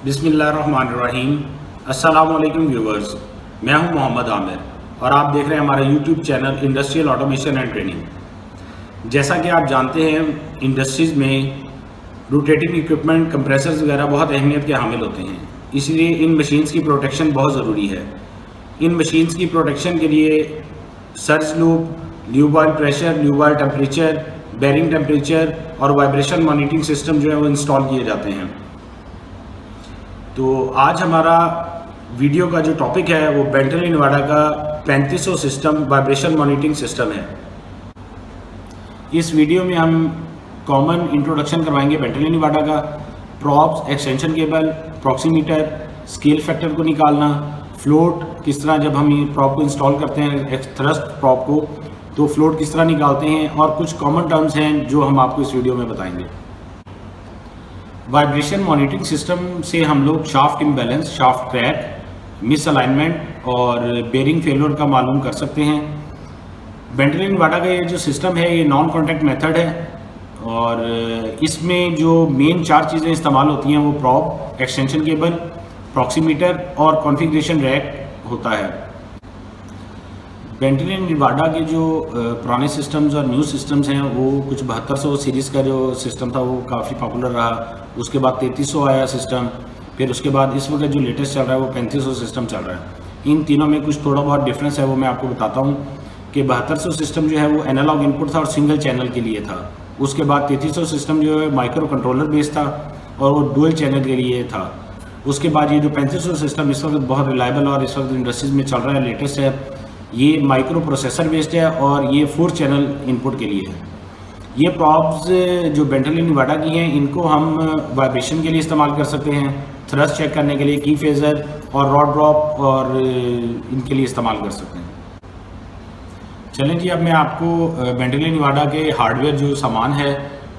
बिस्मिल्लाहिर्रहमानिर्रहीम। अस्सलाम वालेकुम व्यूवर्स, मैं हूं मोहम्मद आमिर और आप देख रहे हैं हमारा YouTube channel industrial automation and training. जैसा कि आप जानते हैं, इंडस्ट्रीज़ में रोटेटिंग इक्विपमेंट, कंप्रेसर्स वगैरह बहुत अहमियत के हामिल होते हैं, इसलिए इन मशीन्स की प्रोटेक्शन बहुत ज़रूरी है। इन मशीन्स की प्रोटेक्शन के लिए surge loop, lube oil pressure, lube oil temperature, bearing temperature और वाइब्रेशन मॉनिटरिंग सिस्टम जो है वो इंस्टॉल किए जाते हैं। तो आज हमारा वीडियो का जो टॉपिक है वो बेंटली नेवाडा का 3500 सिस्टम वाइब्रेशन मॉनिटरिंग सिस्टम है। इस वीडियो में हम कॉमन इंट्रोडक्शन करवाएंगे बेंटली नेवाडा का, props, extension cable, proximeter, scale factor को निकालना, फ्लोट किस तरह जब हम ये प्रॉप को इंस्टॉल करते हैं थ्रस्ट प्रॉप को तो फ्लोट किस तरह निकालते हैं, और कुछ कॉमन टर्म्स हैं जो हम आपको इस वीडियो में बताएंगे। वाइब्रेशन मॉनिटरिंग सिस्टम से हम लोग shaft imbalance, shaft crack, miss alignment और बेरिंग फेलियर का मालूम कर सकते हैं। बेंटली नेवाडा का ये जो सिस्टम है ये नॉन कॉन्टैक्ट मेथड है और इसमें जो मेन 4 चीज़ें इस्तेमाल होती हैं वो प्रॉप, एक्सटेंशन केबल, प्रॉक्सीमीटर और कॉन्फ़िगरेशन रैक होता है। बेंटली नेवाडा के जो पुराने सिस्टम्स और न्यू सिस्टम्स हैं वो कुछ 7200 सीरीज़ का जो सिस्टम था वो काफ़ी पॉपुलर रहा। उसके बाद 3300 आया सिस्टम, फिर उसके बाद इस वक्त जो लेटेस्ट चल रहा है वो 3500 सिस्टम चल रहा है। इन तीनों में कुछ थोड़ा बहुत डिफरेंस है, वो मैं आपको बताता हूँ कि 7200 सिस्टम जो है वो एनालॉग इनपुट था और सिंगल चैनल के लिए था। उसके बाद 3300 सिस्टम जो है माइक्रो कंट्रोलर बेस्ड था और वो डुअल चैनल के लिए था। उसके बाद ये जो 3500 सिस्टम इस वक्त बहुत रिलायबल और इस वक्त इंडस्ट्रीज़ में चल रहा है, लेटेस्ट है, ये माइक्रो प्रोसेसर बेस्ड है और ये 4 चैनल इनपुट के लिए है। ये प्रॉप्स जो बेंटली नेवाडा की हैं इनको हम वाइब्रेशन के लिए इस्तेमाल कर सकते हैं, थ्रस्ट चेक करने के लिए, की फेजर और रॉड ड्रॉप और इनके लिए इस्तेमाल कर सकते हैं। चलें जी, अब मैं आपको बेंटली नेवाडा के हार्डवेयर जो सामान है,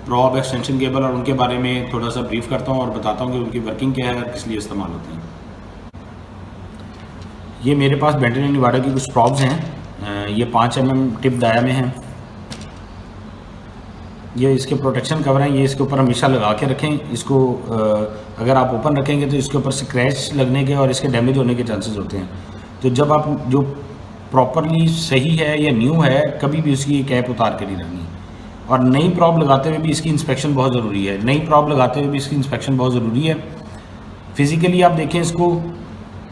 प्रॉप, एक्सटेंशन केबल और उनके बारे में थोड़ा सा ब्रीफ करता हूँ और बताता हूँ कि उनकी वर्किंग क्या है और किस लिए इस्तेमाल होते हैं। ये मेरे पास बेंटली नेवाडा की कुछ प्रॉप्स हैं। ये 5 mm टिप डाया में हैं। ये इसके प्रोटेक्शन कवर हैं, ये इसके ऊपर हमेशा लगा के रखें। इसको अगर आप ओपन रखेंगे तो इसके ऊपर स्क्रैच लगने के और इसके डैमेज होने के चांसेस होते हैं। तो जब आप जो प्रॉपरली सही है या न्यू है, कभी भी उसकी कैप उतार के नहीं रखनी। और नई प्रॉप लगाते हुए भी इसकी इंस्पेक्शन बहुत ज़रूरी है। नई प्रॉप लगाते हुए भी इसकी इंस्पेक्शन बहुत ज़रूरी है। फिज़िकली आप देखें इसको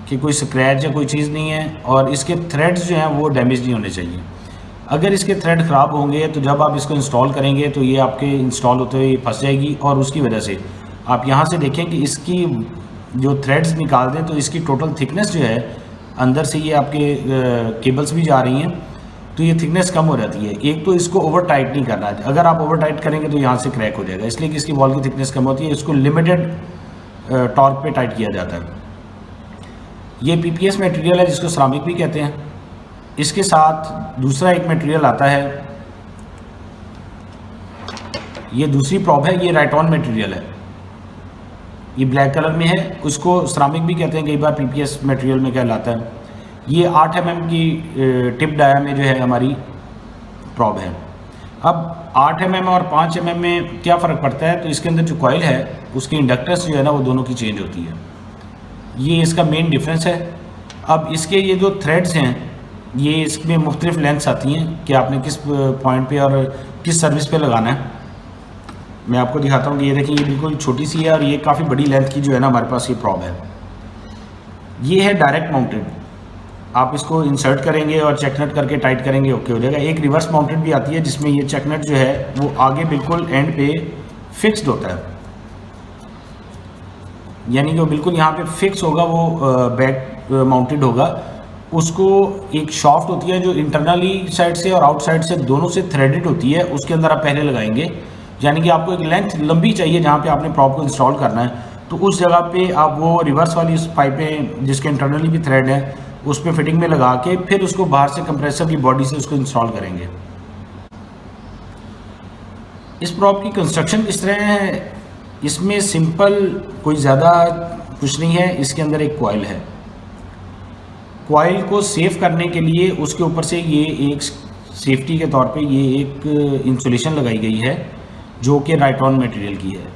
कि कोई स्क्रैच या कोई चीज़ नहीं है और इसके थ्रेड्स जो हैं वो डैमेज नहीं होने चाहिए। अगर इसके थ्रेड ख़राब होंगे तो जब आप इसको इंस्टॉल करेंगे तो ये आपके इंस्टॉल होते हुए फंस जाएगी और उसकी वजह से आप यहाँ से देखें कि इसकी जो थ्रेड्स निकाल दें तो इसकी टोटल थिकनेस जो है, अंदर से ये आपके केबल्स भी जा रही हैं तो ये थिकनेस कम हो जाती है। एक तो इसको ओवर टाइट नहीं करना, अगर आप ओवर टाइट करेंगे तो यहाँ से क्रैक हो जाएगा, इसलिए कि इसकी वॉल की थिकनेस कम होती है। इसको लिमिटेड टॉर्क पे टाइट किया जाता है। ये पीपीएस मटेरियल है जिसको सिरामिक भी कहते हैं। इसके साथ दूसरा एक मटेरियल आता है, ये दूसरी प्रॉप है, ये राइटॉन मटेरियल है, ये ब्लैक कलर में है, उसको सिरामिक भी कहते हैं, कई बार पीपीएस मटेरियल में कहलाता है। ये 8 mm की टिप डाया में जो है हमारी प्रॉप है। अब 8 mm और 5 mm में क्या फ़र्क पड़ता है, तो इसके अंदर जो कॉइल है उसकी इंडक्टेंस जो है ना वो दोनों की चेंज होती है। ये इसका मेन डिफरेंस है। अब इसके ये जो थ्रेड्स हैं ये इसमें मुख्तलिफ लेंथ्स आती हैं कि आपने किस पॉइंट पे और किस सर्विस पे लगाना है। मैं आपको दिखाता हूँ कि ये देखिए, ये बिल्कुल छोटी सी है और ये काफ़ी बड़ी लेंथ की जो है ना हमारे पास ये प्रॉप है। ये है डायरेक्ट माउंटेड, आप इसको इंसर्ट करेंगे और चेक नट करके टाइट करेंगे, ओके हो जाएगा। एक रिवर्स माउंटेड भी आती है जिसमें ये चेक नट जो है वो आगे बिल्कुल एंड पे फिक्स्ड होता है, यानी कि वो बिल्कुल यहाँ पे फिक्स होगा, वो बैक माउंटेड होगा। उसको एक शॉफ्ट होती है जो इंटरनली साइड से और आउटसाइड से दोनों से थ्रेडेड होती है, उसके अंदर आप पहले लगाएंगे। यानी कि आपको एक लेंथ लंबी चाहिए जहाँ पे आपने प्रॉप को इंस्टॉल करना है, तो उस जगह पे आप वो रिवर्स वाली उस पाइपें जिसके इंटरनली भी थ्रेड है उस पर फिटिंग में लगा के फिर उसको बाहर से कंप्रेसर की बॉडी से उसको इंस्टॉल करेंगे। इस प्रॉप की कंस्ट्रक्शन किस तरह है, इसमें सिंपल कोई ज़्यादा कुछ नहीं है। इसके अंदर एक कॉइल है, कॉइल को सेव करने के लिए उसके ऊपर से ये एक सेफ्टी के तौर पे ये एक इंसुलेशन लगाई गई है जो कि राइटॉन मटेरियल की है।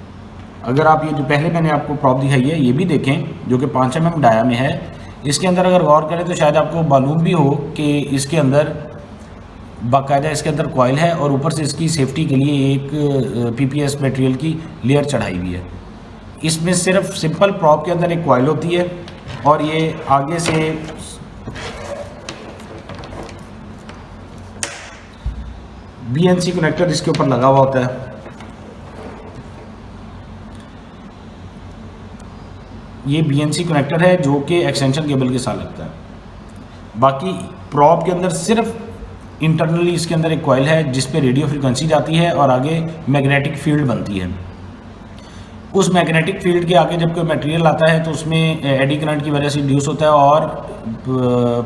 अगर आप ये जो पहले मैंने आपको प्रॉप दिखाई है ये भी देखें, जो कि 5 mm डाया में है, इसके अंदर अगर गौर करें तो शायद आपको मालूम भी हो कि इसके अंदर बाकायदा इसके अंदर कॉइल है और ऊपर से इसकी सेफ्टी के लिए एक PPS मटेरियल की लेयर चढ़ाई हुई है। इसमें सिर्फ सिंपल प्रॉप के अंदर एक कॉइल होती है और ये आगे से BNC कनेक्टर इसके ऊपर लगा हुआ होता है। ये BNC कनेक्टर है जो कि एक्सटेंशन केबल के साथ लगता है। बाकी प्रॉप के अंदर सिर्फ इंटरनली इसके अंदर एक कॉइल है जिस पे रेडियो फ्रीक्वेंसी जाती है और आगे मैग्नेटिक फील्ड बनती है। उस मैग्नेटिक फील्ड के आगे जब कोई मटेरियल आता है तो उसमें एडी करंट की वजह से इंड्यूस होता है और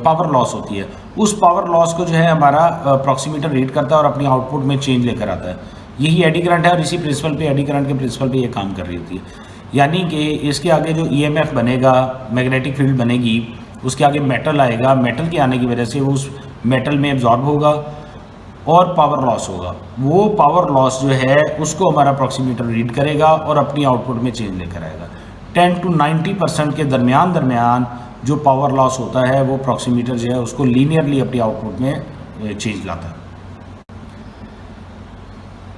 पावर लॉस होती है। उस पावर लॉस को जो है हमारा प्रॉक्सीमीटर रीड करता है और अपनी आउटपुट में चेंज लेकर आता है। यही एडी करंट है और इसी प्रिंसिपल पे, एडी करंट के प्रिंसिपल पे ये काम कर रही होती है। यानी कि इसके आगे जो EMF बनेगा, मैग्नेटिक फील्ड बनेगी, उसके आगे मेटल आएगा, मेटल के आने की वजह से उस मेटल में एब्जॉर्ब होगा और पावर लॉस होगा। वो पावर लॉस जो है उसको हमारा प्रॉक्सीमीटर रीड करेगा और अपनी आउटपुट में चेंज लेकर आएगा। 10 to 90% के दरमियान जो पावर लॉस होता है वो प्रॉक्सीमीटर जो है उसको लीनियरली अपनी आउटपुट में चेंज लाता है।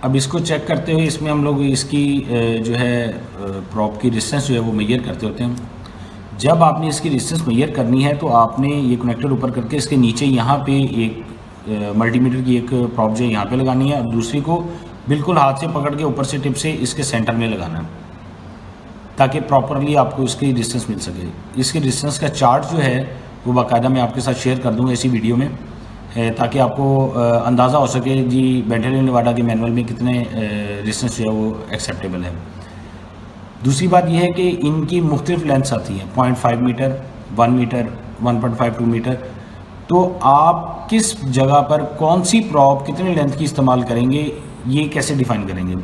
अब इसको चेक करते हुए इसमें हम लोग इसकी जो है प्रॉप की डिस्टेंस जो है वो मेजर करते होते हैं। जब आपने इसकी डिस्टेंस मेजर करनी है तो आपने ये कनेक्टर ऊपर करके इसके नीचे यहाँ पे एक मल्टीमीटर की एक प्रॉप जो है यहाँ पे लगानी है और दूसरी को बिल्कुल हाथ से पकड़ के ऊपर से टिप से इसके सेंटर में लगाना है ताकि प्रॉपरली आपको इसकी डिस्टेंस मिल सके। इसके डिस्टेंस का चार्ट जो है वो बाकायदा मैं आपके साथ शेयर कर दूँगा इसी वीडियो में, ताकि आपको अंदाज़ा हो सके जी बेंटल एंड नेवाडा के मैनुअल में कितने डिस्टेंस जो है वो एक्सेप्टेबल है। दूसरी बात यह है कि इनकी मुख्तलिफ लेंथ्स आती हैं, 0.5 मीटर, 1 मीटर, 1.5, 2 मीटर। तो आप किस जगह पर कौन सी प्रॉप कितने लेंथ की इस्तेमाल करेंगे ये कैसे डिफ़ाइन करेंगे।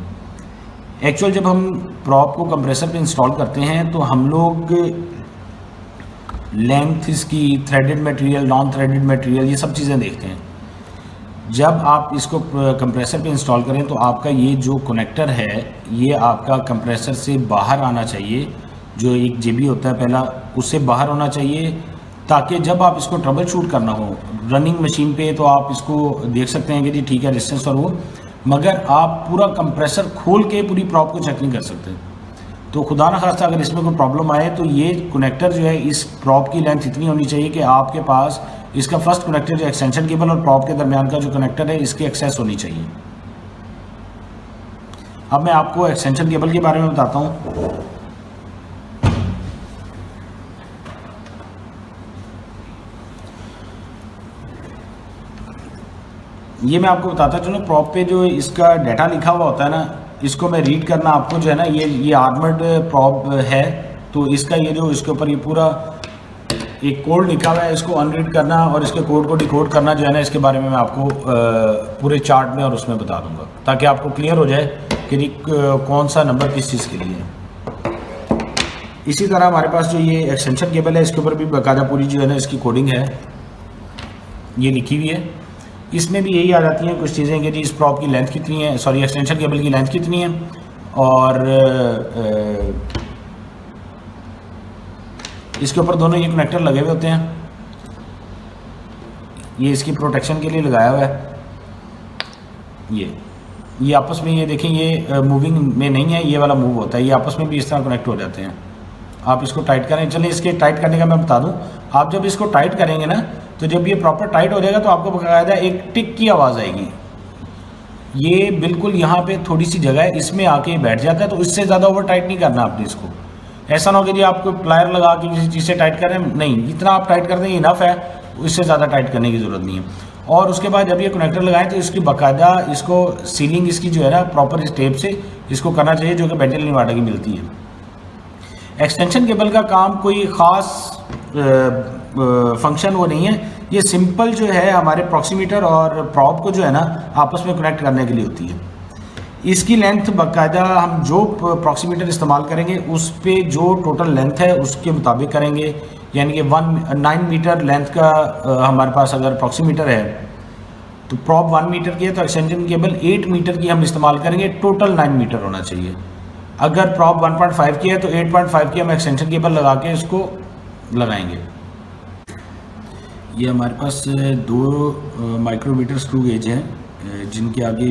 एक्चुअल जब हम प्रॉप को कंप्रेसर पे इंस्टॉल करते हैं तो हम लोग लेंथ इसकी, threaded material, non threaded material, ये सब चीज़ें देखते हैं। जब आप इसको कंप्रेसर पे इंस्टॉल करें तो आपका ये जो कनेक्टर है ये आपका कंप्रेसर से बाहर आना चाहिए। जो एक JB होता है पहला, उससे बाहर होना चाहिए ताकि जब आप इसको ट्रबल शूट करना हो रनिंग मशीन पे तो आप इसको देख सकते हैं कि जी ठीक है डिस्टेंस और वो, मगर आप पूरा कंप्रेसर खोल के पूरी प्रॉप को चेक नहीं कर सकते। तो खुदा न खास्ता अगर इसमें कोई प्रॉब्लम आए तो ये कनेक्टर जो है इस प्रॉप की लेंथ इतनी होनी चाहिए कि आपके पास इसका फर्स्ट कनेक्टर जो एक्सटेंशन केबल और प्रॉप के दरमियान का जो कनेक्टर है इसकी एक्सेस होनी चाहिए। अब मैं आपको एक्सटेंशन केबल के बारे में बताता हूँ। ये मैं आपको बताता चलूँ, प्रॉप पे जो इसका डाटा लिखा हुआ होता है ना, इसको मैं रीड करना आपको जो है ना, ये आर्मर्ड प्रॉप है तो इसका ये जो इसके ऊपर ये पूरा एक कोड लिखा हुआ है, इसको अनरीड करना और इसके कोड को डिकोड करना जो है ना, इसके बारे में मैं आपको पूरे चार्ट में और उसमें बता दूंगा ताकि आपको क्लियर हो जाए कि कौन सा नंबर किस चीज़ के लिए है। इसी तरह हमारे पास जो ये एक्सटेंशन केबल है इसके ऊपर भी बाकायदा पूरी जो है ना इसकी कोडिंग है, ये लिखी हुई है। इसमें भी यही आ जाती हैं कुछ चीज़ें कि जी इस प्रॉप की लेंथ कितनी है, सॉरी एक्सटेंशन केबल की लेंथ कितनी है और इसके ऊपर दोनों ये कनेक्टर लगे हुए होते हैं। ये इसकी प्रोटेक्शन के लिए लगाया हुआ है। ये आपस में ये देखें, ये मूविंग में नहीं है, ये वाला मूव होता है, ये आपस में भी इस तरह कनेक्ट हो जाते हैं। आप इसको टाइट करें, चलिए इसके टाइट करने का मैं बता दूं। आप जब इसको टाइट करेंगे ना तो जब ये प्रॉपर टाइट हो जाएगा तो आपको बकायदा एक टिक की आवाज़ आएगी। ये बिल्कुल यहाँ पे थोड़ी सी जगह है, इसमें आके बैठ जाता है, तो इससे ज़्यादा ओवर टाइट नहीं करना आपने इसको। ऐसा ना हो कि जी आपको प्लायर लगा के किसी चीज़ से टाइट करें, नहीं, इतना आप टाइट कर देंगे इनफ है, इससे ज़्यादा टाइट करने की ज़रूरत नहीं है। और उसके बाद जब ये कनेक्टर लगाएं तो इसकी बाकायदा इसको सीलिंग इसकी जो है ना प्रॉपर इस टेप से इसको करना चाहिए जो कि बेंटल एंड नेवाडा की मिलती है। एक्सटेंशन केबल का काम कोई ख़ास फंक्शन वो नहीं है, ये सिंपल जो है हमारे प्रॉक्सीमीटर और प्रॉप को जो है ना आपस में कनेक्ट करने के लिए होती है। इसकी लेंथ बाकायदा हम जो प्रॉक्सीमीटर इस्तेमाल करेंगे उस पे जो टोटल लेंथ है उसके मुताबिक करेंगे। यानी कि 9 मीटर लेंथ का हमारे पास अगर प्रॉक्सीमीटर है तो प्रॉप 1 मीटर की है तो एक्सटेंशन केबल 8 मीटर की हम इस्तेमाल करेंगे, टोटल 9 मीटर होना चाहिए। अगर प्रॉप 1.5 की है तो 8.5 की हम एक्सटेंशन केबल लगा के इसको लगाएंगे। ये हमारे पास दो माइक्रोमीटर स्क्रू गेज हैं जिनके आगे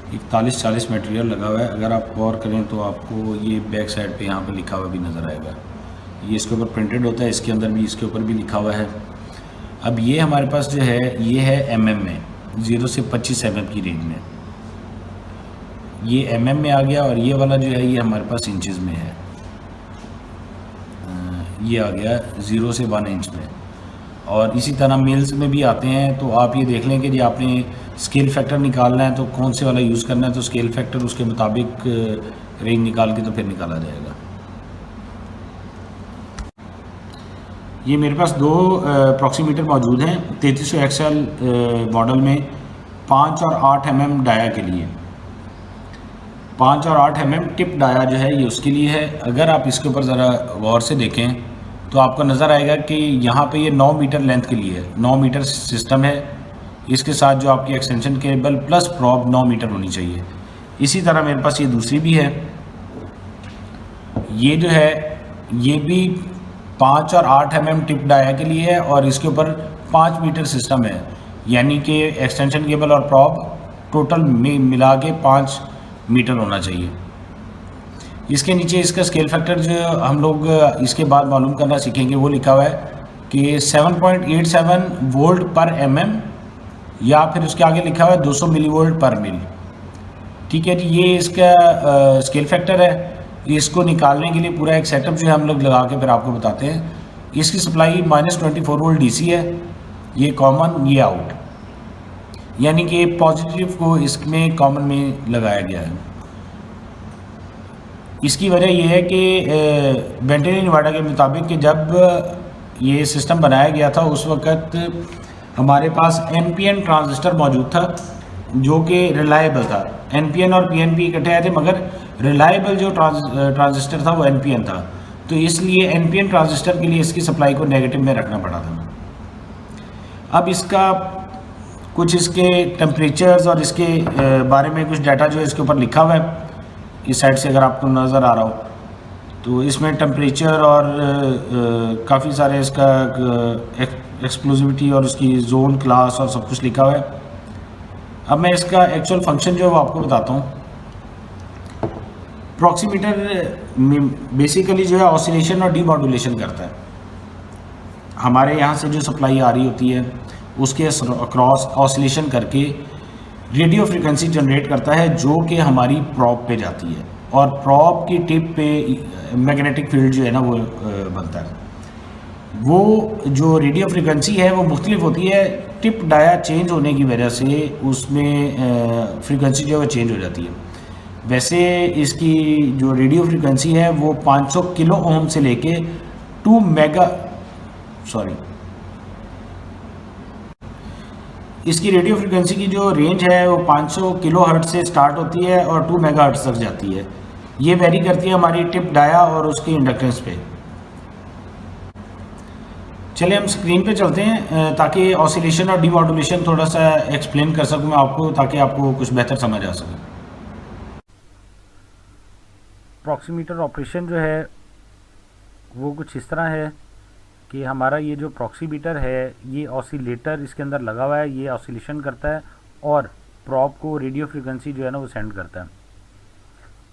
41-40 मटेरियल लगा हुआ है। अगर आप गौर करें तो आपको ये बैक साइड पे यहाँ पे लिखा हुआ भी नज़र आएगा। ये इसके ऊपर प्रिंटेड होता है, इसके अंदर भी इसके ऊपर भी लिखा हुआ है। अब ये हमारे पास जो है ये है mm में, 0 से 25 mm की रेंज में। ये mm में आ गया और ये वाला जो है ये हमारे पास इंचज़ में है। ये आ गया 0 से 1 इंच में। और इसी तरह मील्स में भी आते हैं। तो आप ये देख लें कि जी आपने स्केल फैक्टर निकालना है तो कौन से वाला यूज़ करना है, तो स्केल फैक्टर उसके मुताबिक रेंज निकाल के तो फिर निकाला जाएगा। ये मेरे पास दो प्रॉक्सीमीटर मौजूद हैं 3300 XL मॉडल में, 5 और 8 mm डाया के लिए। 5 और 8 mm टिप डाया जो है ये उसके लिए है। अगर आप इसके ऊपर ज़रा गौर से देखें तो आपको नज़र आएगा कि यहाँ पे ये 9 मीटर लेंथ के लिए है, 9 मीटर सिस्टम है। इसके साथ जो आपकी extension cable plus probe 9 metre होनी चाहिए। इसी तरह मेरे पास ये दूसरी भी है, ये जो है ये भी 5 और 8 mm टिप डाया के लिए है और इसके ऊपर 5 मीटर सिस्टम है, यानी कि एक्सटेंशन केबल और प्रॉप टोटल मिला के 5 मीटर होना चाहिए। इसके नीचे इसका स्केल फैक्टर जो हम लोग इसके बाद मालूम करना सीखेंगे वो लिखा हुआ है कि 7.87 वोल्ट पर mm, या फिर उसके आगे लिखा हुआ है 200 मिलीवोल्ट पर मिल। ठीक है जी, ये इसका स्केल फैक्टर है। इसको निकालने के लिए पूरा एक सेटअप जो है हम लोग लगा के फिर आपको बताते हैं। इसकी सप्लाई -24 वोल्ट DC है, ये कॉमन, ये आउट, यानी कि पॉजिटिव को इसमें कॉमन में लगाया गया है। इसकी वजह यह है कि बेंटेली नेवाडा के मुताबिक कि जब ये सिस्टम बनाया गया था उस वक़्त हमारे पास NPN ट्रांजिस्टर मौजूद था जो कि रिलायबल था। NPN और PNP इकट्ठे आए थे, मगर रिलायबल जो ट्रांजिस्टर था वो NPN था। तो इसलिए NPN ट्रांजिस्टर के लिए इसकी सप्लाई को नेगेटिव में रखना पड़ा था। अब इसका कुछ इसके टेम्परेचर्स और इसके बारे में कुछ डाटा जो है इसके ऊपर लिखा हुआ है। इस साइड से अगर आपको नज़र आ रहा हो तो इसमें टेम्परेचर और काफ़ी सारे इसका एक्सप्लोजिविटी और उसकी जोन, क्लास और सब कुछ लिखा हुआ है। अब मैं इसका एक्चुअल फंक्शन जो है वो आपको बताता हूँ। प्रॉक्सीमीटर बेसिकली जो है ऑसिलेशन और डीमॉड्यूलेशन करता है। हमारे यहाँ से जो सप्लाई आ रही होती है उसके अक्रॉस ऑसिलेशन करके रेडियो फ्रिक्वेंसी जनरेट करता है जो कि हमारी प्रॉप पे जाती है और प्रॉप की टिप पे मैग्नेटिक फील्ड जो है ना वो बनता है। वो जो रेडियो फ्रिक्वेंसी है वो मुख्तलिफ होती है, टिप डाया चेंज होने की वजह से उसमें फ्रिक्वेंसी जो है वो चेंज हो जाती है। वैसे इसकी जो रेडियो फ्रिक्वेंसी है वो 500 किलो ओम से लेके 2 मेगा इसकी रेडियो फ्रिक्वेंसी की जो रेंज है वो 500 किलो हर्ट्ज से स्टार्ट होती है और 2 मेगा हर्ट्ज तक जाती है। ये वेरी करती है हमारी टिप डाया और उसकी इंडक्टेंस पे। चलिए हम स्क्रीन पे चलते हैं ताकि ऑसिलेशन और डीमॉड्यूलेशन थोड़ा सा एक्सप्लेन कर सकूं मैं आपको, ताकि आपको कुछ बेहतर समझ आ सके। प्रॉक्सीमीटर ऑपरेशन जो है वो कुछ इस तरह है कि हमारा ये जो प्रॉक्सीमीटर है ये ऑसिलेटर इसके अंदर लगा हुआ है, ये ऑसिलेशन करता है और प्रॉप को रेडियो फ्रिक्वेंसी जो है ना वो सेंड करता है।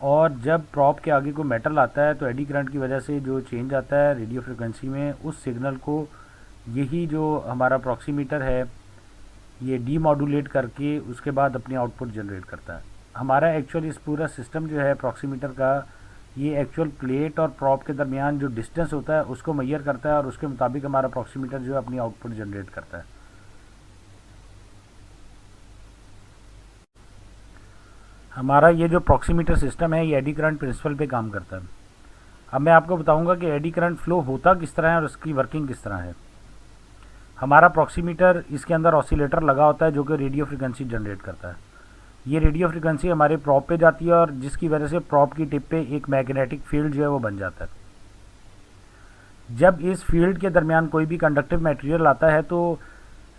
और जब प्रॉप के आगे को मेटल आता है तो एडी करंट की वजह से जो चेंज आता है रेडियो फ्रिक्वेंसी में, उस सिग्नल को यही जो हमारा प्रॉक्सीमीटर है ये डीमॉड्यूलेट करके उसके बाद अपनी आउटपुट जनरेट करता है। हमारा एक्चुअल इस पूरा सिस्टम जो है प्रॉक्सीमीटर का, ये एक्चुअल प्लेट और प्रॉप के दरमियान जो डिस्टेंस होता है उसको मेजर करता है और उसके मुताबिक हमारा प्रॉक्सीमीटर जो है अपनी आउटपुट जनरेट करता है। हमारा ये जो प्रॉक्सीमीटर सिस्टम है ये एडी करंट प्रिंसिपल पे काम करता है। अब मैं आपको बताऊंगा कि एडी करंट फ्लो होता किस तरह है और उसकी वर्किंग किस तरह है। हमारा प्रॉक्सीमीटर इसके अंदर ऑसिलेटर लगा होता है जो कि रेडियो फ्रिक्वेंसी जनरेट करता है। ये रेडियो फ्रिक्वेंसी हमारे प्रॉप पे जाती है और जिसकी वजह से प्रॉप की टिप पे एक मैग्नेटिक फील्ड जो है वो बन जाता है। जब इस फील्ड के दरमियान कोई भी कंडक्टिव मटेरियल आता है तो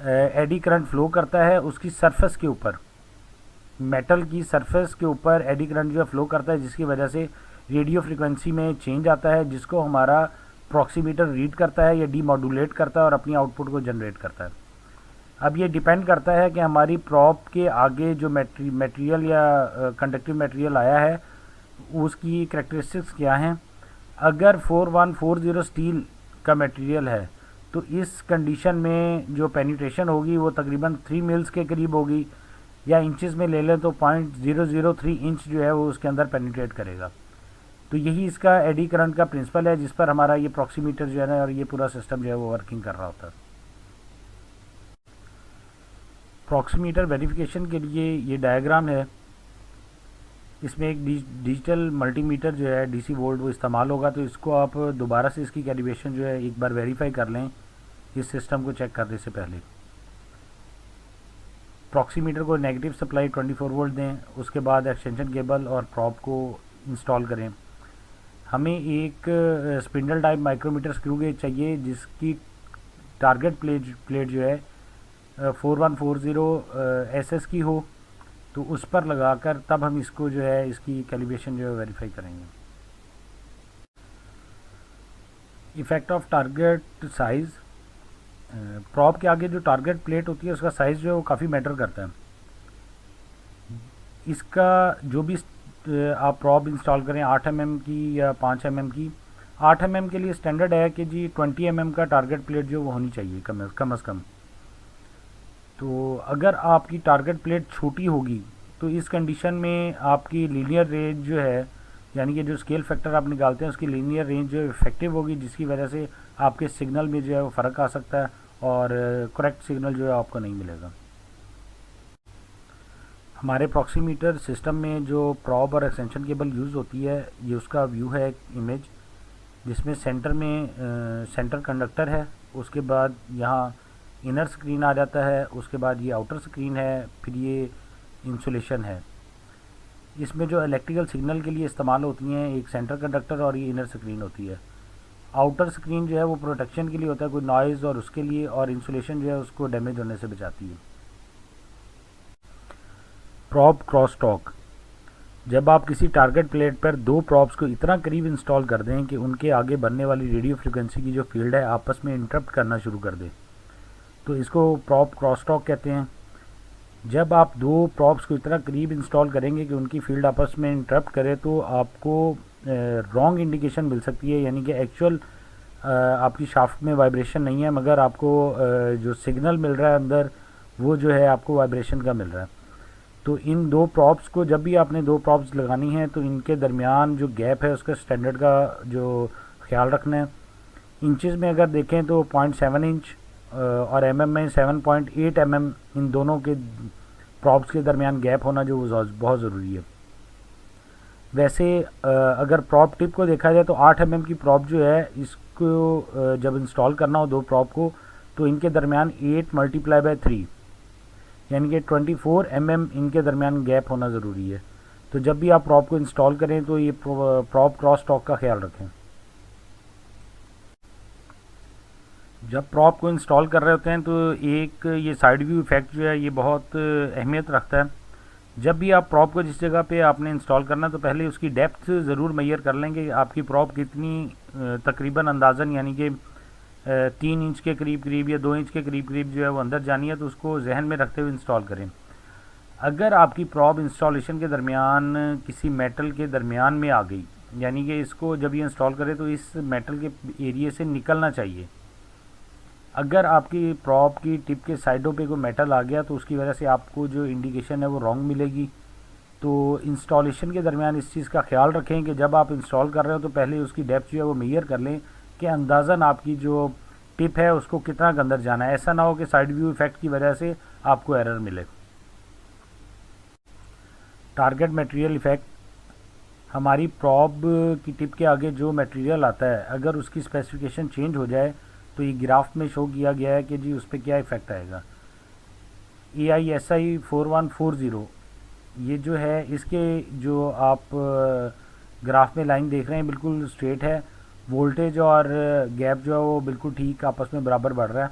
एडी करंट फ्लो करता है उसकी सरफेस के ऊपर। मेटल की सरफेस के ऊपर एडी करंट जो है फ्लो करता है, जिसकी वजह से रेडियो फ्रिक्वेंसी में चेंज आता है, जिसको हमारा प्रॉक्सीमीटर रीड करता है या डीमॉड्यूलेट करता है और अपनी आउटपुट को जनरेट करता है। अब ये डिपेंड करता है कि हमारी प्रॉप के आगे जो मटेरियल या कंडक्टिव मटेरियल आया है उसकी करैक्टरिस्टिक्स क्या हैं। अगर 4140 स्टील का मटेरियल है तो इस कंडीशन में जो पेनिट्रेशन होगी वो तकरीबन 3 मिल्स के करीब होगी, या इंचेस में ले लें तो 0.003 इंच जो है वो उसके अंदर पेनिट्रेट करेगा। तो यही इसका एडी करंट का प्रिंसिपल है जिस पर हमारा ये प्रॉक्सीमीटर जो है ना और ये पूरा सिस्टम जो है वो वर्किंग कर रहा होता है। प्रॉक्सीमीटर वेरिफिकेशन के लिए ये डायग्राम है, इसमें एक डिजिटल मल्टीमीटर जो है डीसी वोल्ट वो इस्तेमाल होगा। तो इसको आप दोबारा से इसकी कैलिब्रेशन जो है एक बार वेरीफाई कर लें इस सिस्टम को चेक करने से पहले। प्रॉक्सीमीटर को नेगेटिव सप्लाई 24 वोल्ट दें, उसके बाद एक्सटेंशन केबल और प्रॉप को इंस्टॉल करें। हमें एक spindle type micrometer screw gauge चाहिए जिसकी टारगेट प्लेट जो है 4140 SS की हो, तो उस पर लगाकर तब हम इसको जो है इसकी कैलिब्रेशन जो है वेरीफाई करेंगे। Effect of target size, prop के आगे जो टारगेट प्लेट होती है उसका साइज़ जो है वो काफ़ी मैटर करता है। इसका जो भी आप प्रॉप इंस्टॉल करें 8 mm की या 5 mm की, 8 mm के लिए स्टैंडर्ड है कि जी 20 mm का टारगेट प्लेट जो वो होनी चाहिए कम से कम। तो अगर आपकी टारगेट प्लेट छोटी होगी तो इस कंडीशन में आपकी लीनियर रेंज जो है, यानी कि जो स्केल फैक्टर आप निकालते हैं उसकी लीनियर रेंज जो इफेक्टिव होगी, जिसकी वजह से आपके सिग्नल में जो है वो फ़र्क आ सकता है और करेक्ट सिग्नल जो है आपको नहीं मिलेगा। हमारे प्रॉक्सीमीटर सिस्टम में जो प्रॉब और एक्सटेंशन केबल यूज़ होती है ये उसका व्यू है इमेज, जिसमें सेंटर में सेंटर कंडक्टर है, उसके बाद यहाँ इनर स्क्रीन आ जाता है, उसके बाद ये आउटर स्क्रीन है, फिर ये इंसुलेशन है। इसमें जो इलेक्ट्रिकल सिग्नल के लिए इस्तेमाल होती हैं एक सेंटर कंडक्टर और ये इनर स्क्रीन होती है। आउटर स्क्रीन जो है वो प्रोटेक्शन के लिए होता है कोई नॉइज़ और उसके लिए, और इंसुलेशन जो है उसको डैमेज होने से बचाती है। प्रॉप क्रॉस टॉक, जब आप किसी टारगेट प्लेट पर दो प्रॉप्स को इतना करीब इंस्टॉल कर दें कि उनके आगे बनने वाली रेडियो फ्रिक्वेंसी की जो फील्ड है आपस में इंटरप्ट करना शुरू कर दे, तो इसको प्रॉप क्रॉस टॉक कहते हैं। जब आप दो प्रॉप्स को इतना करीब इंस्टॉल करेंगे कि उनकी फील्ड आपस में इंटरप्ट करे तो आपको रॉन्ग इंडिकेशन मिल सकती है, यानी कि एक्चुअल आपकी शाफ्ट में वाइब्रेशन नहीं है मगर आपको जो सिग्नल मिल रहा है अंदर वो जो है आपको वाइब्रेशन का मिल रहा है। तो इन दो प्रॉप्स को जब भी आपने दो प्रॉप्स लगानी है तो इनके दरमियान जो गैप है उसका स्टैंडर्ड का जो ख्याल रखना है। इंचेस में अगर देखें तो 0.7 इंच और mm में 7.8 mm, इन दोनों के प्रॉप्स के दरमियान गैप होना जो बहुत ज़रूरी है। वैसे अगर प्रॉप टिप को देखा जाए तो 8 mm की प्रॉप जो है इसको जब इंस्टॉल करना हो दो प्रॉप को तो इनके दरमियान 8 × 3 यानी कि 24 mm इनके दरमियान गैप होना ज़रूरी है। तो जब भी आप प्रॉप को इंस्टॉल करें तो ये प्रॉप क्रॉस टॉक का ख्याल रखें। जब प्रॉप को इंस्टॉल कर रहे होते हैं तो एक ये साइड व्यू इफेक्ट जो है ये बहुत अहमियत रखता है। जब भी आप प्रॉप को जिस जगह पे आपने इंस्टॉल करना तो पहले उसकी डेप्थ ज़रूर मेजर कर लेंगे, आपकी प्रॉप कितनी तकरीबन अंदाज़न यानी कि 3 इंच के करीब या 2 इंच के करीब जो है वो अंदर जानी है, तो उसको जहन में रखते हुए इंस्टॉल करें। अगर आपकी प्रॉप इंस्टॉलेशन के दरमियान किसी मेटल के दरमियान में आ गई, यानी कि इसको जब ये इंस्टॉल करें तो इस मेटल के एरिए से निकलना चाहिए। अगर आपकी प्रॉप की टिप के साइडों पे कोई मेटल आ गया तो उसकी वजह से आपको जो इंडिकेशन है वो रॉन्ग मिलेगी। तो इंस्टॉलेशन के दरमियान इस चीज़ का ख्याल रखें कि जब आप इंस्टॉल कर रहे हो तो पहले उसकी डेप्थ जो है वो मेजर कर लें कि अंदाज़न आपकी जो टिप है उसको कितना अंदर जाना है। ऐसा ना हो कि साइड व्यू इफेक्ट की वजह से आपको एरर मिले। टारगेट मटेरियल इफेक्ट, हमारी प्रॉप की टिप के आगे जो मटेरियल आता है अगर उसकी स्पेसिफिकेशन चेंज हो जाए तो ये ग्राफ में शो किया गया है कि जी उस पर क्या इफ़ेक्ट आएगा। AISI 4140 ये जो है इसके जो आप ग्राफ में लाइन देख रहे हैं बिल्कुल स्ट्रेट है, वोल्टेज और गैप जो है वो बिल्कुल ठीक आपस में बराबर बढ़ रहा है।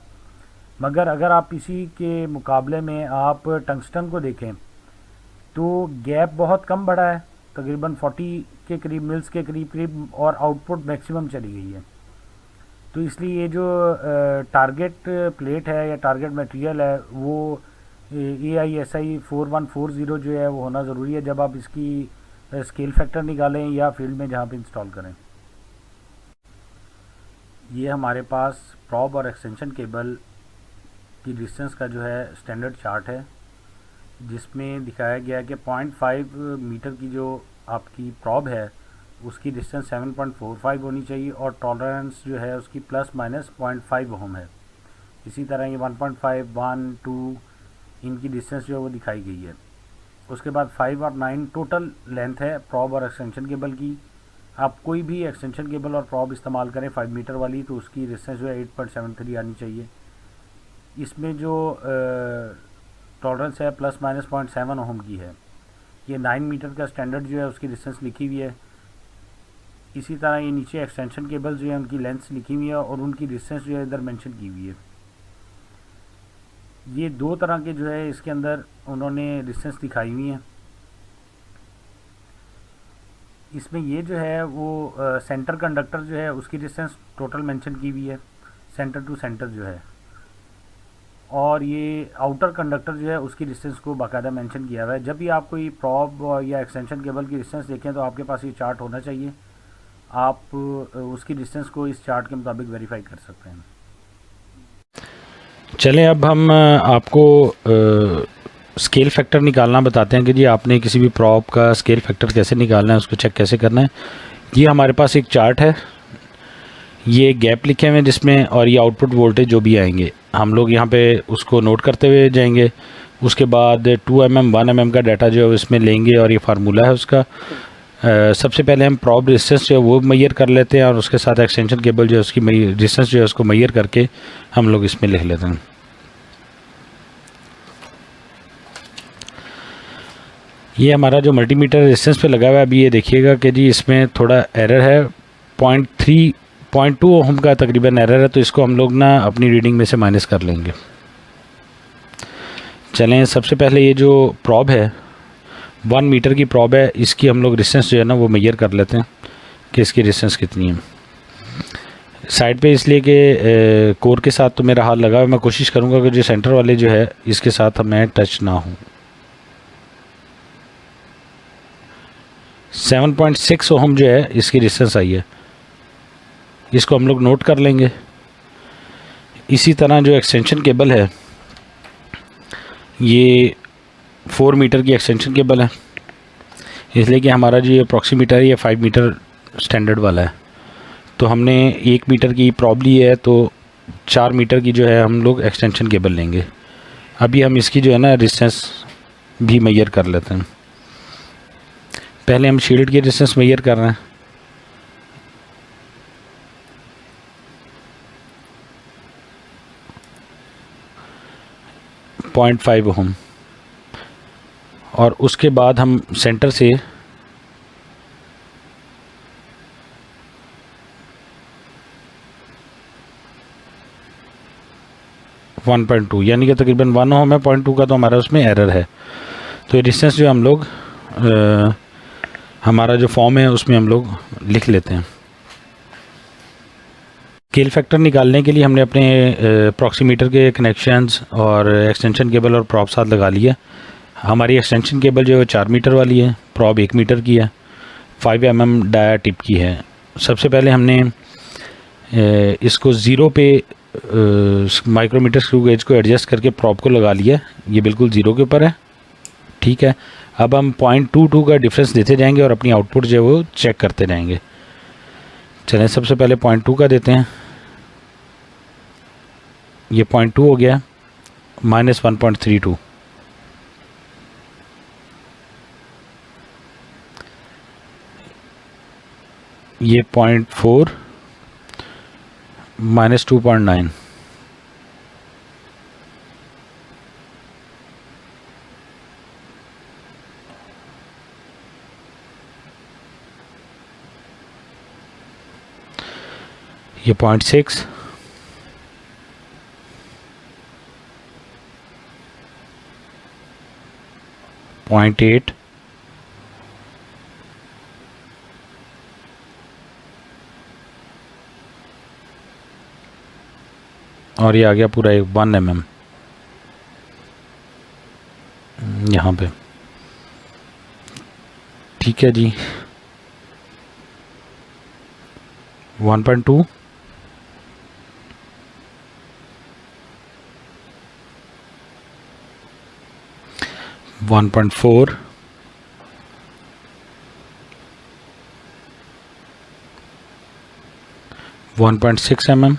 मगर अगर आप इसी के मुकाबले में आप टंगस्टन को देखें तो गैप बहुत कम बढ़ा है, तकरीबन 40 के करीब मिल्स के करीब और आउटपुट मैक्सिमम चली गई है। तो इसलिए ये जो टारगेट प्लेट है या टारगेट मटेरियल है वो AISI 4140 जो है वो होना ज़रूरी है जब आप इसकी स्केल फैक्टर निकालें या फील्ड में जहाँ पे इंस्टॉल करें। ये हमारे पास प्रॉब और एक्सटेंशन केबल की डिस्टेंस का जो है स्टैंडर्ड चार्ट है, जिसमें दिखाया गया है कि 0.5 मीटर की जो आपकी प्रॉब है उसकी डिस्टेंस 7.45 होनी चाहिए और टॉलरेंस जो है उसकी प्लस माइनस 0.5 ओम है। इसी तरह ये 1.5, 1, 2 इनकी डिस्टेंस जो है वो दिखाई गई है। उसके बाद 5 और 9 टोटल लेंथ है प्रॉब और एक्सटेंशन केबल की। आप कोई भी एक्सटेंशन केबल और प्रॉब इस्तेमाल करें 5 मीटर वाली तो उसकी डिस्टेंस जो है 8.73 आनी चाहिए। इसमें जो टॉलरेंस है प्लस माइनस 0.7 ओम की है। ये 9 मीटर का स्टैंडर्ड जो है उसकी डिस्टेंस लिखी हुई है। इसी तरह ये नीचे एक्सटेंशन केबल जो है उनकी लेंथ लिखी हुई है और उनकी डिस्टेंस जो है इधर मेंशन की हुई है। ये दो तरह के जो है इसके अंदर उन्होंने डिस्टेंस दिखाई हुई है। इसमें ये जो है वो सेंटर कंडक्टर जो है उसकी डिस्टेंस टोटल मेंशन की हुई है, सेंटर टू सेंटर जो है, और ये आउटर कंडक्टर जो है उसकी डिस्टेंस को बाकायदा मेंशन किया हुआ है। जब भी आप कोई प्रॉब या एक्सटेंशन केबल की डिस्टेंस देखें तो आपके पास ये चार्ट होना चाहिए, आप उसकी डिस्टेंस को इस चार्ट के मुताबिक वेरीफाई कर सकते हैं। चलें अब हम आपको स्केल फैक्टर निकालना बताते हैं कि जी आपने किसी भी प्रॉप का स्केल फैक्टर कैसे निकालना है, उसको चेक कैसे करना है। ये हमारे पास एक चार्ट है, ये गैप लिखे हुए हैं जिसमें, और ये आउटपुट वोल्टेज जो भी आएंगे हम लोग यहाँ पे उसको नोट करते हुए जाएंगे। उसके बाद 2 mm 1 mm का डाटा जो है इसमें लेंगे और ये फार्मूला है उसका। सबसे पहले हम प्रॉब डिस्टेंस जो है वो मैयर कर लेते हैं और उसके साथ एक्सटेंशन केबल जो है उसकी डिस्टेंस जो है उसको मैयर करके हम लोग इसमें लिख लेते हैं। ये हमारा जो मल्टीमीटर रेजिस्टेंस पे लगा हुआ है, अभी ये देखिएगा कि जी इसमें थोड़ा एरर है, 0.2 ओम का तकरीबन एरर है, तो इसको हम लोग ना अपनी रीडिंग में से माइनस कर लेंगे। चलें सबसे पहले ये जो प्रॉब है 1 मीटर की प्रॉब है, इसकी हम लोग डिस्टेंस जो है ना वो मेजर कर लेते हैं कि इसकी डिस्टेंस कितनी है। साइड पे इसलिए कि कोर के साथ तो मेरा हाथ लगा हुआ, मैं कोशिश करूँगा कि जो सेंटर वाले जो है इसके साथ मैं टच ना हूँ। 7.6 ओम जो है इसकी डिस्टेंस आई है, इसको हम लोग नोट कर लेंगे। इसी तरह जो एक्सटेंशन केबल है ये 4 मीटर की एक्सटेंशन केबल है, इसलिए कि हमारा जो ये अप्रॉक्सीमीटर है ये 5 मीटर स्टैंडर्ड वाला है, तो हमने 1 मीटर की प्रॉब ली है तो 4 मीटर की जो है हम लोग एक्सटेंशन केबल लेंगे। अभी हम इसकी जो है ना डिस्टेंस भी मेजर कर लेते हैं। पहले हम शील्ड की डिस्टेंस मेजर कर रहे हैं। पॉइंट 5 ओम, और उसके बाद हम सेंटर से 1.2 यानी कि तकरीबन 1 ओम है, 0.2 का तो हमारा उसमें एरर है। तो ये डिस्टेंस जो हम लोग हमारा जो फॉर्म है उसमें हम लोग लिख लेते हैं। स्केल फैक्टर निकालने के लिए हमने अपने अप्रॉक्सीमीटर के कनेक्शंस और एक्सटेंशन केबल और प्रॉप साथ लगा लिया। हमारी एक्सटेंशन केबल जो है 4 मीटर वाली है, प्रॉप 1 मीटर की है, 5 mm डाया टिप की है। सबसे पहले हमने इसको ज़ीरो पे माइक्रोमीटर स्क्रू गेज को एडजस्ट करके प्रॉप को लगा लिया, ये बिल्कुल ज़ीरो के ऊपर है, ठीक है। अब हम 0.22 का डिफरेंस देते जाएंगे और अपनी आउटपुट जो है वो चेक करते जाएंगे। चलें सबसे पहले 0.2 का देते हैं, ये 0.2 हो गया, माइनस 1.32। ये 0.4 माइनस 2.9। ये 0.6, 0.8, और ये आ गया पूरा 1 mm यहाँ पे। ठीक है जी, 1.2, 1.4, 1.6 mm,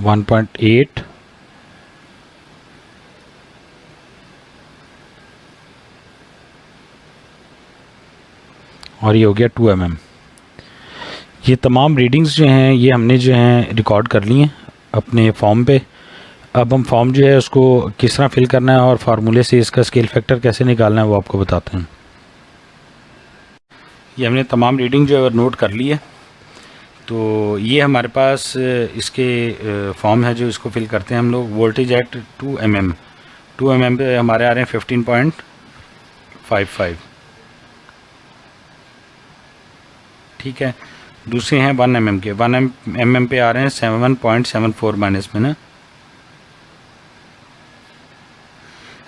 1.8, और ये हो गया 2 mm। ये तमाम रीडिंग्स जो हैं ये हमने जो हैं रिकॉर्ड कर ली हैं अपने फॉर्म पे। अब हम फॉर्म जो है उसको किस तरह फिल करना है और फार्मूले से इसका स्केल फैक्टर कैसे निकालना है वो आपको बताते हैं। ये हमने तमाम रीडिंग जो है नोट कर ली है। तो ये हमारे पास इसके फॉर्म है जो इसको फिल करते हैं हम लोग। वोल्टेज एट 2 mm, 2 mm पे हमारे आ रहे हैं 15.55। ठीक है, दूसरे हैं 1 mm के, 1 mm पे आ रहे हैं 7.74 माइनस में ना।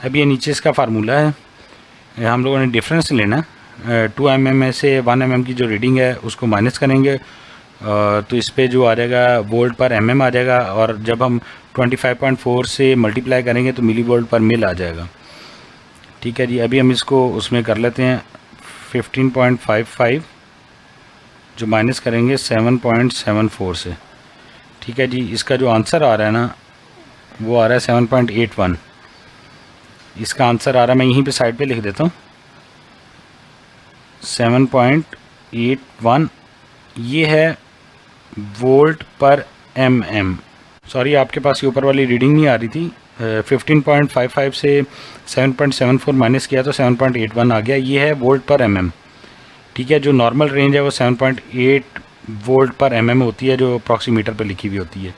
अब ये नीचे इसका फार्मूला है, हम लोगों ने डिफरेंस लेना। 2 mm में से 1 mm की जो रीडिंग है उसको माइनस करेंगे तो इस पे जो आ जाएगा वोल्ट पर mm आ जाएगा, और जब हम 25.4 से मल्टीप्लाई करेंगे तो मिली वोल्ट पर मिल आ जाएगा। ठीक है जी, अभी हम इसको उसमें कर लेते हैं 15.55 जो माइनस करेंगे 7.74 से। ठीक है जी, इसका जो आंसर आ रहा है ना वो आ रहा है 7.81। इसका आंसर आ रहा है, मैं यहीं पे साइड पे लिख देता हूँ 7.81। ये है वोल्ट पर mm। सॉरी, आपके पास ये ऊपर वाली रीडिंग नहीं आ रही थी। 15.55 से 7.74 माइनस किया तो 7.81 आ गया। ये है वोल्ट पर mm। ठीक है, जो नॉर्मल रेंज है वो 7.8 वोल्ट पर mm होती है जो अप्रॉक्सीमीटर पे लिखी हुई होती है।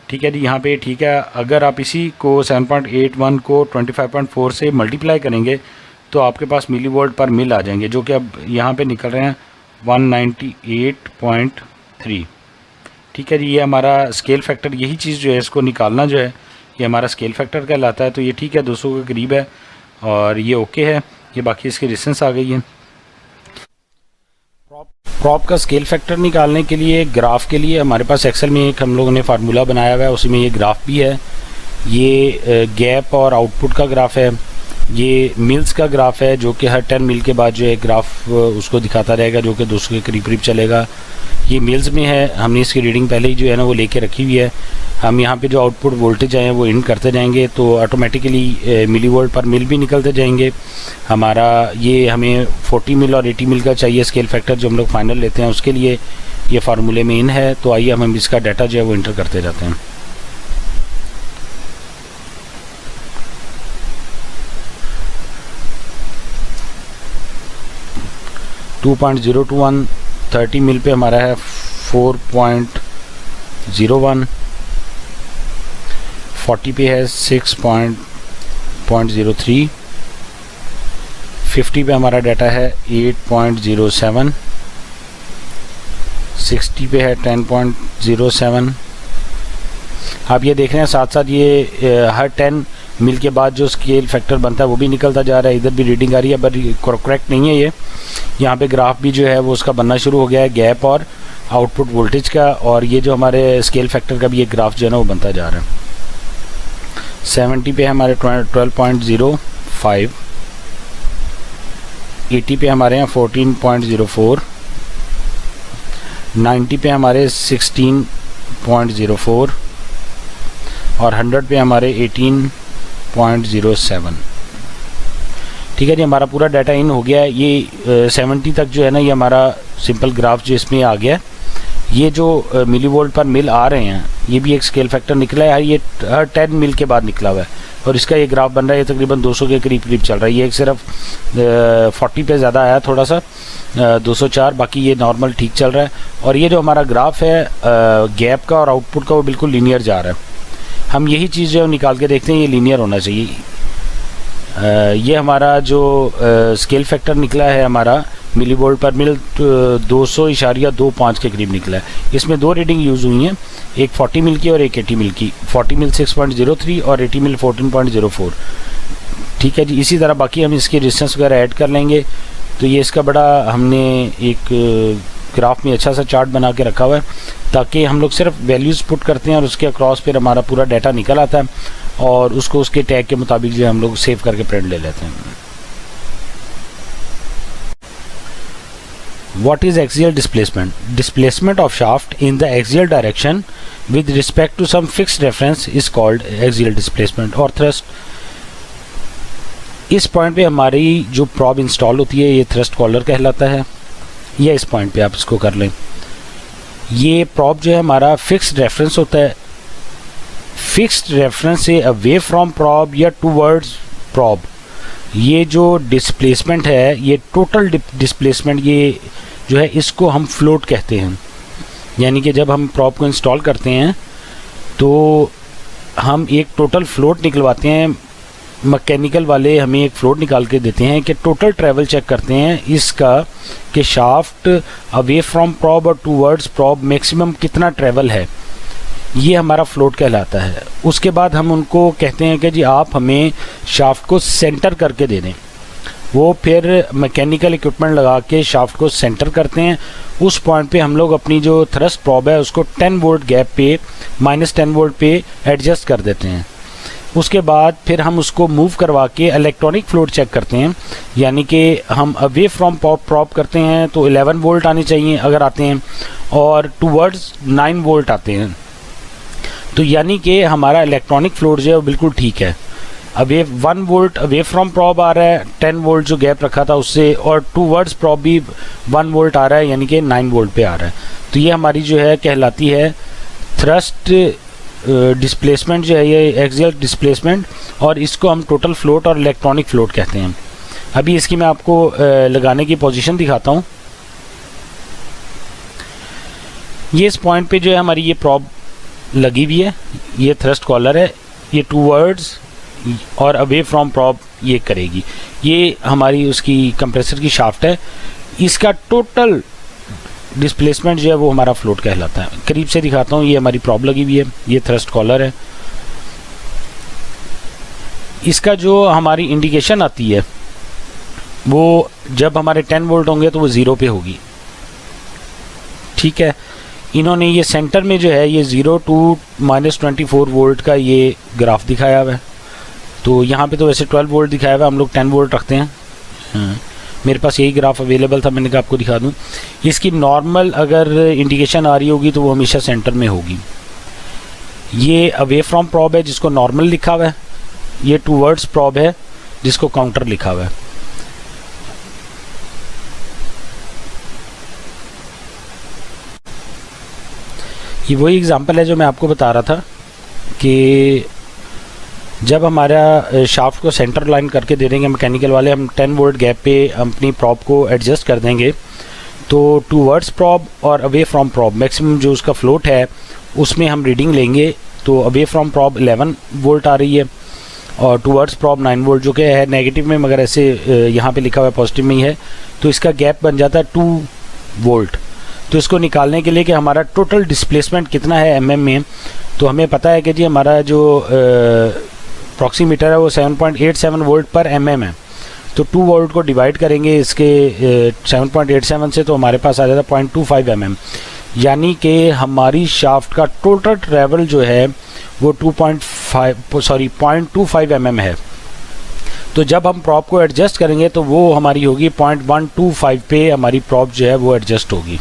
ठीक है जी, यहाँ पे ठीक है। अगर आप इसी को 7.81 को 25.4 से मल्टीप्लाई करेंगे तो आपके पास मिली वोल्ट पर मिल आ जाएंगे, जो कि अब यहाँ पे निकल रहे हैं 198.3। ठीक है जी, ये हमारा स्केल फैक्टर, यही चीज़ जो है इसको निकालना जो है ये हमारा स्केल फैक्टर कहलाता है। तो ये ठीक है, 200 के करीब है और ये ओके है। ये बाकी इसकी डिस्टेंस आ गई है। प्रॉप का स्केल फैक्टर निकालने के लिए ग्राफ के लिए हमारे पास एक्सेल में एक हम लोगों ने फार्मूला बनाया हुआ है, उसी में ये ग्राफ भी है। ये गैप और आउटपुट का ग्राफ है। ये मिल्स का ग्राफ है जो कि हर 10 मिल के बाद जो है ग्राफ उसको दिखाता रहेगा, जो कि 200 के करीब करीब चलेगा। ये मिल्स में है, हमने इसकी रीडिंग पहले ही जो है ना वो लेके रखी हुई है। हम यहाँ पे जो आउटपुट वोल्टेज आए हैं वो इन करते जाएंगे तो ऑटोमेटिकली मिली वोल्ट पर मिल भी निकलते जाएंगे। हमारा ये हमें 40 मिल और 80 मिल का चाहिए स्केल फैक्टर जो हम लोग फाइनल लेते हैं, उसके लिए ये फार्मूले में इन है। तो आइए हम इसका डाटा जो है वो इंटर करते जाते हैं। .021 30 मिल पे हमारा है 4.01, 40 पे है 6.03, 50 पे हमारा डाटा है 8.07, 60 पे है 10.07। आप ये देख रहे हैं साथ साथ ये हर 10 मिल के बाद जो स्केल फैक्टर बनता है वो भी निकलता जा रहा है। इधर भी रीडिंग आ रही है, बट करेक्ट नहीं है ये। यहाँ पे ग्राफ भी जो है वो उसका बनना शुरू हो गया है, गैप और आउटपुट वोल्टेज का, और ये जो हमारे स्केल फैक्टर का भी ये ग्राफ जो है ना वो बनता जा रहा है। 70 पे हमारे 12.05, 80 पे हमारे यहाँ 14.04, 90 पे हमारे 16.04 और 100 पे हमारे 18.07। ठीक है जी, हमारा पूरा डाटा इन हो गया है। ये 70 तक जो है ना ये हमारा सिंपल ग्राफ जो इसमें आ गया, ये जो मिली वोल्ट पर मिल आ रहे हैं ये भी एक स्केल फैक्टर निकला है, ये हर 10 मिल के बाद निकला हुआ है और इसका ये ग्राफ बन रहा है, ये तकरीबन 200 के करीब करीब चल रहा है। ये एक सिर्फ 40 पे ज़्यादा आया थोड़ा सा 204, बाकी ये नॉर्मल ठीक चल रहा है। और ये जो हमारा ग्राफ है गैप का और आउटपुट का वो बिल्कुल लीनियर जा रहा है। हम यही चीज़ जो निकाल के देखते हैं, ये लीनियर होना चाहिए। ये हमारा जो स्केल फैक्टर निकला है हमारा मिली वोल्ट पर मिल 200.25 के करीब निकला है। इसमें दो रीडिंग यूज़ हुई हैं, एक 40 मिल की और एक 80 मिल की। 40 मिल 6.03 और 80 मिल 14.04। ठीक है जी। इसी तरह बाकी हम इसकी रेजिस्टेंस वगैरह ऐड कर लेंगे। तो ये इसका बड़ा हमने एक ग्राफ में अच्छा सा चार्ट बना के रखा हुआ है ताकि हम लोग सिर्फ वैल्यूज़ पुट करते हैं और उसके अक्रॉस फिर हमारा पूरा डाटा निकल आता है और उसको उसके टैग के मुताबिक जो हम लोग सेव करके प्रिंट ले लेते हैं। What is axial displacement? Displacement of shaft in the axial direction with respect to some fixed reference is called axial displacement or thrust. इस पॉइंट पे हमारी जो प्रॉब इंस्टॉल होती है ये थ्रस्ट कॉलर कहलाता है, या इस पॉइंट पे आप इसको कर लें। ये प्रॉब जो है हमारा फिक्स्ड रेफरेंस होता है, फिक्स्ड रेफरेंस से अवे फ्रॉम प्रॉब या टूवर्ड्स प्रॉब। ये जो डिस्प्लेसमेंट है ये टोटल डिस्प्लेसमेंट ये जो है इसको हम फ्लोट कहते हैं। यानी कि जब हम प्रॉब को इंस्टॉल करते हैं तो हम एक टोटल फ्लोट निकलवाते हैं, मैकेनिकल वाले हमें एक फ्लोट निकाल के देते हैं कि टोटल ट्रैवल चेक करते हैं इसका कि शाफ्ट अवे फ्रॉम प्रॉब और टूवर्ड्स प्रॉब मैक्सिमम कितना ट्रैवल है, ये हमारा फ्लोट कहलाता है। उसके बाद हम उनको कहते हैं कि जी आप हमें शाफ्ट को सेंटर करके दे दें। वो फिर मैकेनिकल इक्विपमेंट लगा के शाफ्ट को सेंटर करते हैं। उस पॉइंट पे हम लोग अपनी जो थ्रस्ट प्रॉब है उसको 10 वोल्ट गैप पे -10 वोल्ट पे एडजस्ट कर देते हैं। उसके बाद फिर हम उसको मूव करवा के इलेक्ट्रॉनिक फ्लोट चेक करते हैं, यानी कि हम अवे फ्रॉम प्रॉब करते हैं तो 11 वोल्ट आने चाहिए अगर आते हैं, और टूवर्ड्स 9 वोल्ट आते हैं। तो यानी कि हमारा इलेक्ट्रॉनिक फ्लोट जो है वो बिल्कुल ठीक है। Away 1 volt away from probe आ रहा है 10 वोल्ट जो गैप रखा था उससे, और टूवर्ड्स प्रॉब भी 1 वोल्ट आ रहा है यानी कि 9 वोल्ट पे आ रहा है। तो ये हमारी जो है कहलाती है थ्रस्ट डिस्प्लेसमेंट जो है ये एक्सियल डिस्प्लेसमेंट, और इसको हम टोटल फ्लोट और इलेक्ट्रॉनिक फ्लोट कहते हैं। अभी इसकी मैं आपको लगाने की पोजीशन दिखाता हूँ। ये इस पॉइंट पे जो है हमारी ये प्रॉब लगी हुई है, ये थ्रस्ट कॉलर है, ये टूवर्ड्स और अवे फ्रॉम प्रॉब ये करेगी। ये हमारी उसकी कंप्रेसर की शाफ्ट है, इसका टोटल डिस्प्लेसमेंट जो है वो हमारा फ्लोट कहलाता है। करीब से दिखाता हूँ, ये हमारी प्रॉब लगी हुई है, ये थ्रस्ट कॉलर है। इसका जो हमारी इंडिकेशन आती है वो जब हमारे 10 वोल्ट होंगे तो वो 0 पे होगी। ठीक है। इन्होंने ये सेंटर में जो है ये 0 to -24 वोल्ट का ये ग्राफ दिखाया हुआ है। तो यहाँ पे तो वैसे 12 वोल्ट दिखाया हुआ है, हम लोग 10 वोल्ट रखते हैं। मेरे पास यही ग्राफ अवेलेबल था, मैंने कहा आपको दिखा दूँ। इसकी नॉर्मल अगर इंडिकेशन आ रही होगी तो वो हमेशा सेंटर में होगी। ये अवे फ्रॉम प्रॉब है जिसको नॉर्मल लिखा हुआ है, ये टूवर्ड्स प्रॉब है जिसको काउंटर लिखा हुआ है। ये वही एग्जांपल है जो मैं आपको बता रहा था कि जब हमारा शाफ्ट को सेंटर लाइन करके दे देंगे मैकेनिकल वाले, हम 10 वोल्ट गैप पे अपनी प्रॉब को एडजस्ट कर देंगे तो टूवर्ड्स प्रॉब और अवे फ्रॉम प्रॉब मैक्सिमम जो उसका फ्लोट है उसमें हम रीडिंग लेंगे। तो अवे फ्रॉम प्रॉब 11 वोल्ट आ रही है और टूवर्ड्स प्रॉब 9 वोल्ट, जो कि है नेगेटिव में मगर ऐसे यहाँ पे लिखा हुआ है पॉजिटिव में ही है। तो इसका गैप बन जाता है 2 वोल्ट। तो इसको निकालने के लिए कि हमारा टोटल डिस्प्लेसमेंट कितना है mm में, तो हमें पता है कि जी हमारा जो प्रॉक्सीमीटर है वो 7.87 वोल्ट पर mm है। तो 2 वोल्ट को डिवाइड करेंगे इसके 7.87 से तो हमारे पास आ जाता है 0.25 mm, यानी कि हमारी शाफ्ट का टोटल ट्रैवल जो है वो 0.25 mm है। तो जब हम प्रॉब को एडजस्ट करेंगे तो वो हमारी होगी 0.125 पे हमारी प्रॉब जो है वो एडजस्ट होगी।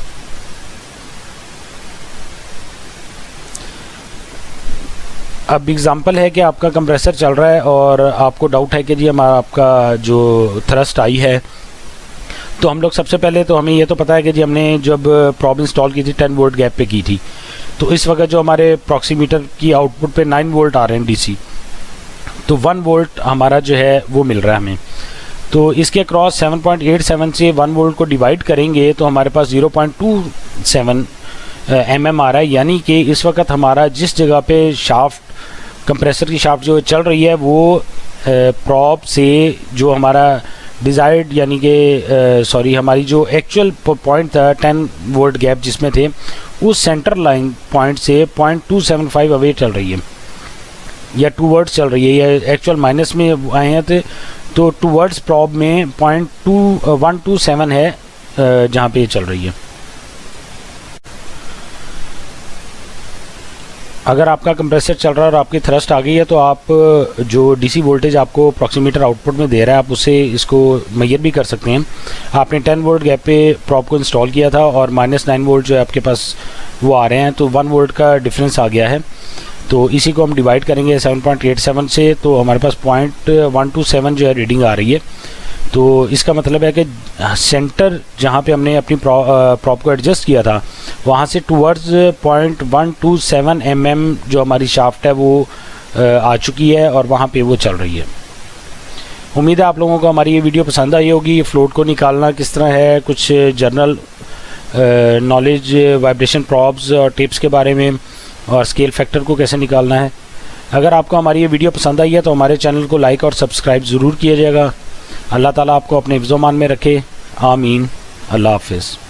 अब एग्जांपल है कि आपका कंप्रेसर चल रहा है और आपको डाउट है कि जी हमारा आपका जो थ्रस्ट आई है तो हम लोग सबसे पहले तो हमें ये तो पता है कि जी हमने जब प्रॉब इंस्टॉल की थी 10 वोल्ट गैप पे की थी, तो इस वक्त जो हमारे प्रॉक्सीमीटर की आउटपुट पे 9 वोल्ट आ रहे हैं डीसी, तो 1 वोल्ट हमारा जो है वो मिल रहा है हमें। तो इसके क्रॉस 7.87 से 1 वोल्ट को डिवाइड करेंगे तो हमारे पास 0.27 mm आ रहा है, यानी कि इस वक्त हमारा जिस जगह पे शाफ्ट कंप्रेसर की शाफ्ट जो चल रही है वो प्रॉब से जो हमारा डिज़ायर्ड यानी कि सॉरी हमारी जो एक्चुअल पॉइंट था 10 वोल्ट गैप जिसमें थे, उस सेंटर लाइन पॉइंट से 0.275 अवे चल रही है या टूवर्ड्स चल रही है, या एक्चुअल माइनस में आए हैं तो टूवर्ड्स प्रॉब में 0.127 है जहाँ पे ये चल रही है। अगर आपका कंप्रेसर चल रहा है और आपकी थ्रस्ट आ गई है तो आप जो डीसी वोल्टेज आपको प्रॉक्सीमीटर आउटपुट में दे रहा है आप उससे इसको मेजर भी कर सकते हैं। आपने 10 वोल्ट गैप पे प्रॉब को इंस्टॉल किया था और -9 वोल्ट जो है आपके पास वो आ रहे हैं, तो 1 वोल्ट का डिफरेंस आ गया है। तो इसी को हम डिवाइड करेंगे 7.87 से, तो हमारे पास 0.127 जो है रीडिंग आ रही है। तो इसका मतलब है कि सेंटर जहाँ पे हमने अपनी प्रॉप को एडजस्ट किया था वहाँ से टूवर्ड्स 0.127 mm जो हमारी शाफ्ट है वो आ चुकी है और वहाँ पे वो चल रही है। उम्मीद है आप लोगों को हमारी ये वीडियो पसंद आई होगी। फ्लोट को निकालना किस तरह है, कुछ जनरल नॉलेज वाइब्रेशन प्रॉब्स और टिप्स के बारे में, और स्केल फैक्टर को कैसे निकालना है। अगर आपको हमारी ये वीडियो पसंद आई है तो हमारे चैनल को लाइक और सब्सक्राइब ज़रूर किया जाएगा। अल्लाह ताला आपको अपने हिफ्ज़-ओ-मान में रखे, आमीन। अल्लाह हाफ़िज़।